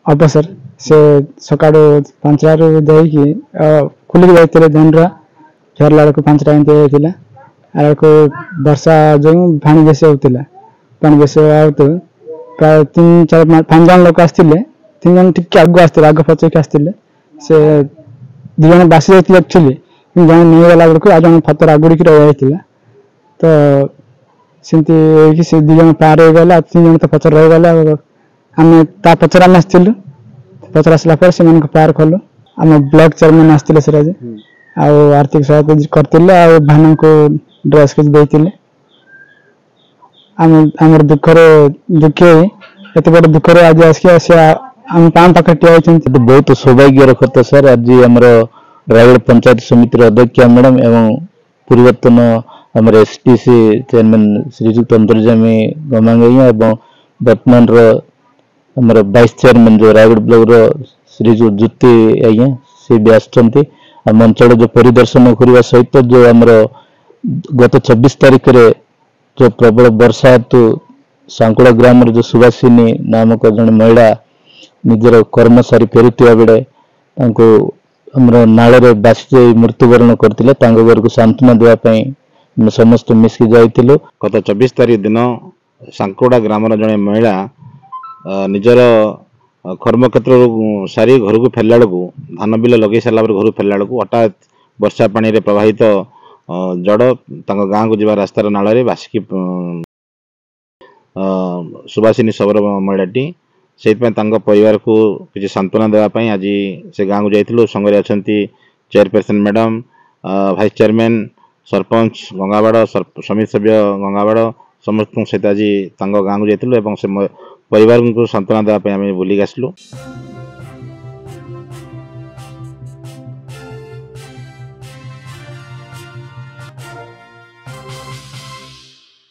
ଅବସର ସେ ସକାଳୁ 5ଟାରୁ ଯାଇକି ଖୋଲିକି ଯାଇଥିଲେ ଧାନରା ଝରିଲା ବେଳକୁ 5ଟା ଏମିତି ହେଇଥିଲା ଆକୁ ବର୍ଷା ଯୋଗୁଁ ପାଣି ବେଶୀ ହେଉଥିଲା ପାଣି ବେଶୀ ହେଉଥିବ ପ୍ରାୟ 3-4-5 ଜଣ ଲୋକ ଆସିଥିଲେ 3 ଜଣ ଟିକେ ଆଗକୁ ଆସିଥିଲେ ଆଗ ପଛକି ଆସିଥିଲେ ସେ 2 ଜଣ ବାସି ଯାଇଥିଲେ ଆକ୍ଚୁଆଲି ଜଣେ ନେଇଗଲା ବେଳକୁ ଆଉ ଜଣେ ପଥର ଆଗୁଡ଼ିକି ରହିଯାଇଥିଲା ତ ସେମିତି ହେଇକି ସେ 2 ଜଣ ପାର ହେଇଗଲେ ଆଉ 3 ଜଣ ତ ପଛରେ ରହିଗଲେ ଆଉ ଆମେ ତା ପଛରେ ଆମେ ଆସିଥିଲୁ ପଛରେ ଆସିଲା ପରେ ସେମାନଙ୍କୁ ପାର କଲୁ ଆମ ବ୍ଲକ ଚେୟାରମ୍ୟାନ୍ ଆସିଥିଲେ ସେଟା ଯେ ଆଉ ଆର୍ଥିକ ସହାୟତା କରିଥିଲେ ଆଉ ଭାଇମାନଙ୍କୁ ଡ୍ରେସ୍ କିଛି ଦେଇଥିଲେ ଆମର ଦୁଃଖରେ ଦୁଃଖୀ ଏତେ ବଡ଼ ଦୁଃଖରେ ଆଜି ଆସିକି ଆମ ପାଖରେ ଠିଆ ହେଇଛନ୍ତି। ବହୁତ ସୌଭାଗ୍ୟର କଥା ସାର୍ ଆଜି ଆମର ରାୟଗଡ଼ ପଞ୍ଚାୟତ ସମିତିର ଅଧ୍ୟକ୍ଷା ମ୍ୟାଡ଼ାମ ଏବଂ ପୂର୍ବତନ ଆମର ଏସପିସି ଚେୟାରମ୍ୟାନ୍ ଶ୍ରୀଯୁକ୍ତ ଅନ୍ତର୍ଯାମୀ ଗମାଙ୍ଗା ଏବଂ ବର୍ତ୍ତମାନର ଆମର ଭାଇସ୍ ଚେୟାରମ୍ୟାନ୍ ଯେଉଁ ରାୟଗଡ଼ ବ୍ଲକର ଶ୍ରୀଯୁକ୍ତ ଜ୍ୟୋତି ଆଜ୍ଞା ସେ ବି ଆସିଛନ୍ତି ଆମ ଅଞ୍ଚଳ ଯେଉଁ ପରିଦର୍ଶନ କରିବା ସହିତ ଯେଉଁ ଆମର ଗତ 24 ତାରିଖରେ ଯେଉଁ ପ୍ରବଳ ବର୍ଷା ହେତୁ ସାଙ୍କୁଡ଼ା ଗ୍ରାମର ଯେଉଁ ସୁବାସିନୀ ନାମକ ଜଣେ ମହିଳା ନିଜର କର୍ମ ସାରି ଫେରୁଥିବା ବେଳେ ତାଙ୍କୁ ଆମର ନାଳରେ ଭାସିଯାଇ ମୃତ୍ୟୁବରଣ କରିଥିଲେ ତାଙ୍କ ଘରକୁ ସାନ୍ତ୍ୱନା ଦେବା ପାଇଁ ଆମେ ସମସ୍ତେ ମିଶିକି ଯାଇଥିଲୁ। ଗତ 24 ତାରିଖ ଦିନ ସାଙ୍କୁଡ଼ା ଗ୍ରାମର ଜଣେ ମହିଳା ନିଜର କର୍ମକ୍ଷେତ୍ରରୁ ସାରି ଘରକୁ ଫେରିଲା ବେଳକୁ ଧାନ ବିଲ ଲଗେଇ ସାରିଲା ପରେ ଘରକୁ ଫେରିଲା ବେଳକୁ ହଠାତ୍ ବର୍ଷା ପାଣିରେ ପ୍ରବାହିତ ଜଡ଼ ତାଙ୍କ ଗାଁକୁ ଯିବା ରାସ୍ତାର ନାଳରେ ଭାସିକି ସୁବାସିନୀ ଶବର ମହିଳାଟି ସେଇଥିପାଇଁ ତାଙ୍କ ପରିବାରକୁ କିଛି ସାନ୍ତ୍ୱନା ଦେବା ପାଇଁ ଆଜି ସେ ଗାଁକୁ ଯାଇଥିଲୁ। ସଙ୍ଗରେ ଅଛନ୍ତି chairperson madam vice chairman sarpanch Gangabad ସମିତି ସଭ୍ୟ ଗଙ୍ଗାବାଡ଼ ସମସ୍ତଙ୍କ ସହିତ ଆଜି ତାଙ୍କ ଗାଁକୁ ଯାଇଥିଲୁ ଏବଂ ସେ ପରିବାରଙ୍କୁ ସାନ୍ତ୍ୱନା ଦେବା ପାଇଁ ଆମେ ବୁଲିକି ଆସିଲୁ।